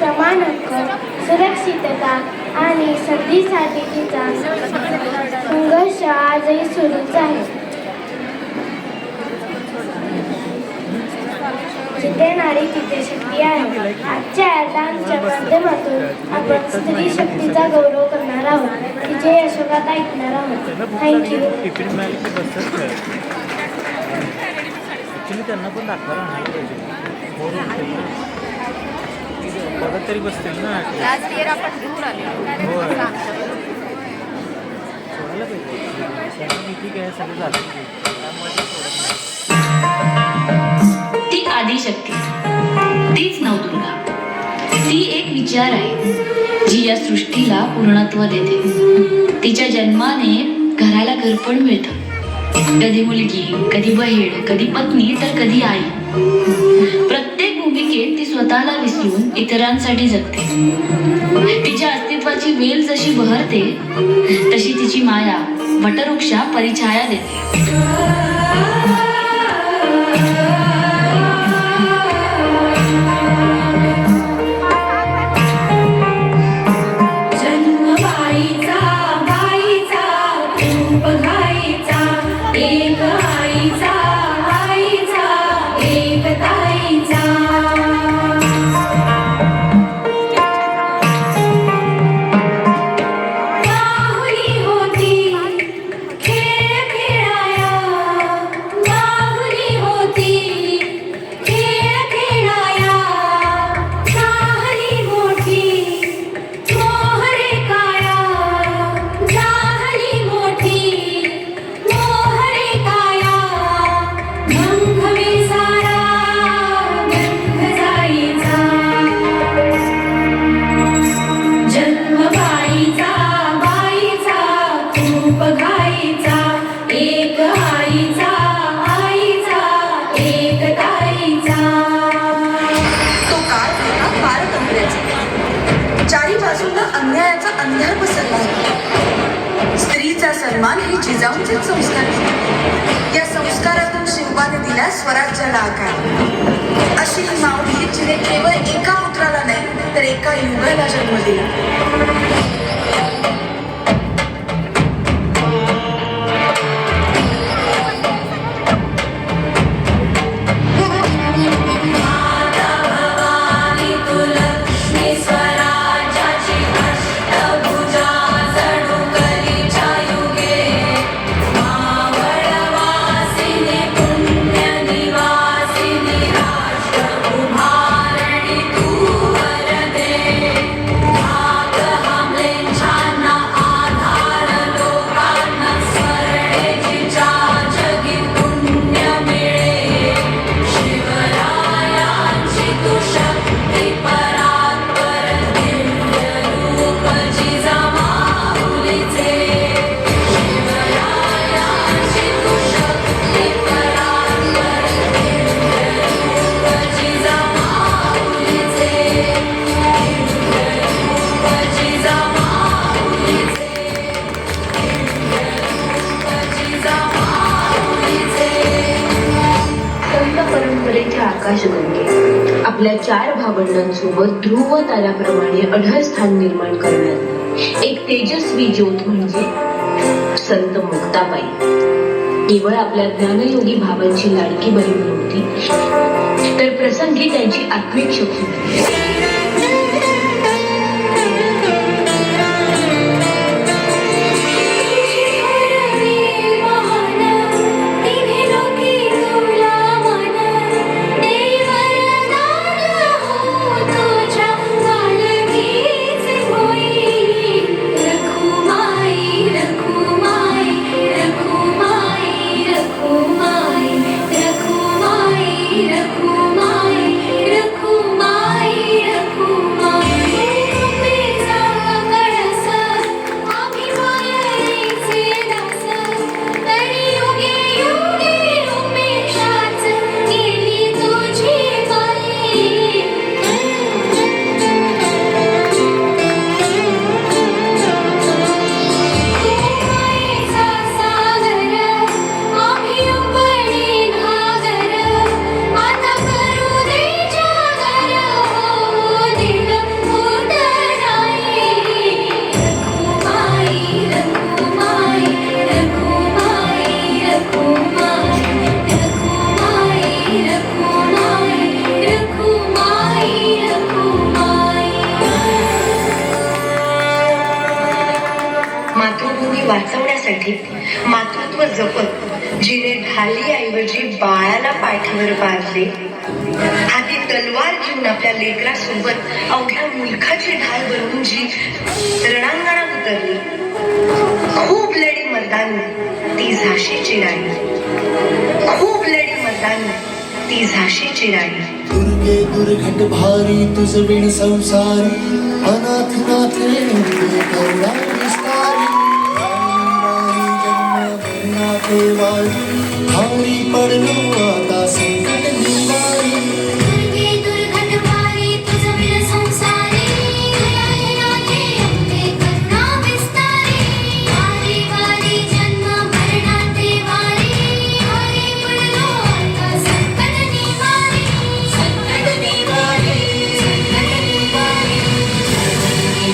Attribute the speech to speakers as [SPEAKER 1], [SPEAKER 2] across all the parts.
[SPEAKER 1] समान हक्क, सुरक्षितता आणि संधीसाठी तिचा संघर्ष आजही सुरूच आहे. जिथे नारी तिथे शक्ती आहे. आजच्या डान्सच्या माध्यमातून आपण स्त्री शक्तीचा गौरव करणार आहोत, तिचे यशोगाथ ऐकणार आहोत. थँक्यू.
[SPEAKER 2] त्यांना पण दाखवायला आणायला पाहिजे. बघत तरी बसतील ना.
[SPEAKER 3] लास्ट इयर आपण घेऊन आलो.
[SPEAKER 2] सोडायला पाहिजे. ठीक आहे, सगळं झालं.
[SPEAKER 4] ती आदिशक्ती, तीच नवदुर्गा. ती एक विचार आहे जी या सृष्टीला पूर्णत्व देते. तिच्या जन्माने घराला घरपण मिळतं. कधी मुलगी, कधी बहीण, कधी पत्नी, तर कधी आई. प्रत्येक भूमिकेत ती स्वतःला विसरून इतरांसाठी जगते. तिच्या अस्तित्वाची वेल जशी बहरते तशी तिची माया वटवृक्षा परिछाया देते.
[SPEAKER 5] अंधार पसरला होता. स्त्रीचा सन्मान हे जिजाऊंचे संस्कार. या संस्कारातून शिवबाने दिला स्वराज्याला आकार. अशी ही माऊली जिने केवळ एका पुत्राला नाही तर एका युगाला जन्म दिला.
[SPEAKER 4] आकाशगंगे आपल्या 4 भावंडांसोबत ध्रुव ताऱ्याप्रमाणे अढळ स्थान निर्माण करणारी एक तेजस्वी ज्योत म्हणजे संत मुक्ताबाई. केवळ आपल्या ज्ञानयोगी भावांची लाडकी बहीण नव्हती, तर प्रसंगी त्यांची आत्मिक शक्ती.
[SPEAKER 6] रखुमाई
[SPEAKER 5] वाचवण्यासाठी मातृत्व जपत जिने ढालीऐवजी बाळाला पाठीवर बांधले, हाती तलवार घेऊन आपल्या लेकरासोबत अवघ्या मुलखाची ढाल बनवून जी रणांगणात उतरली, खूप लढी मर्दानी ती झाशीची राणी, खूप लढी मर्दानी ती झाशीची राणी.
[SPEAKER 6] दुर्गे दुर्घट भारी तुझ विण संसारी, अनाथ नाथे करुणा विस्तारी, जन्म मरणाते वारी, भारी पडलो आता संकट निवारी.
[SPEAKER 7] दुर्गे दुर्घट भारी तुझ विण संसारी, अनाथे अंबे करुणा विस्तारी, वारी वारी जन्म मरणाते वारी, भारी पडलो आता संकट निवारी, संकट निवारी, संकट निवारी.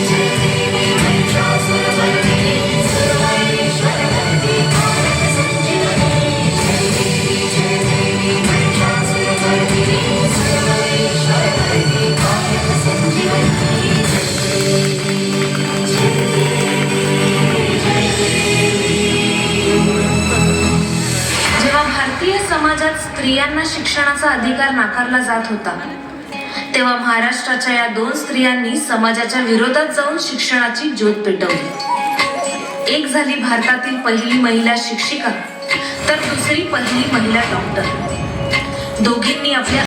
[SPEAKER 7] जय देवी महिषासुरमर्दिनी, सर्वैश्वर्यवती भारत संजीवनी. जय देवी महिषासुरमर्दिनी, सर्वैश्वर्यवती भारत संजीवनी.
[SPEAKER 4] जेव्हा भारतीय समाजात स्त्रियांना शिक्षणाचा अधिकार नाकारला जात होता, तेव्हा महाराष्ट्राच्या या 2 स्त्रियांनी समाजाच्या विरोधात जाऊन शिक्षणाची ज्योत पेटवली. एक झाली भारतातील पहिली महिला शिक्षिका, तर दुसरी पहिली महिला डॉक्टर. दोघींनी आपल्या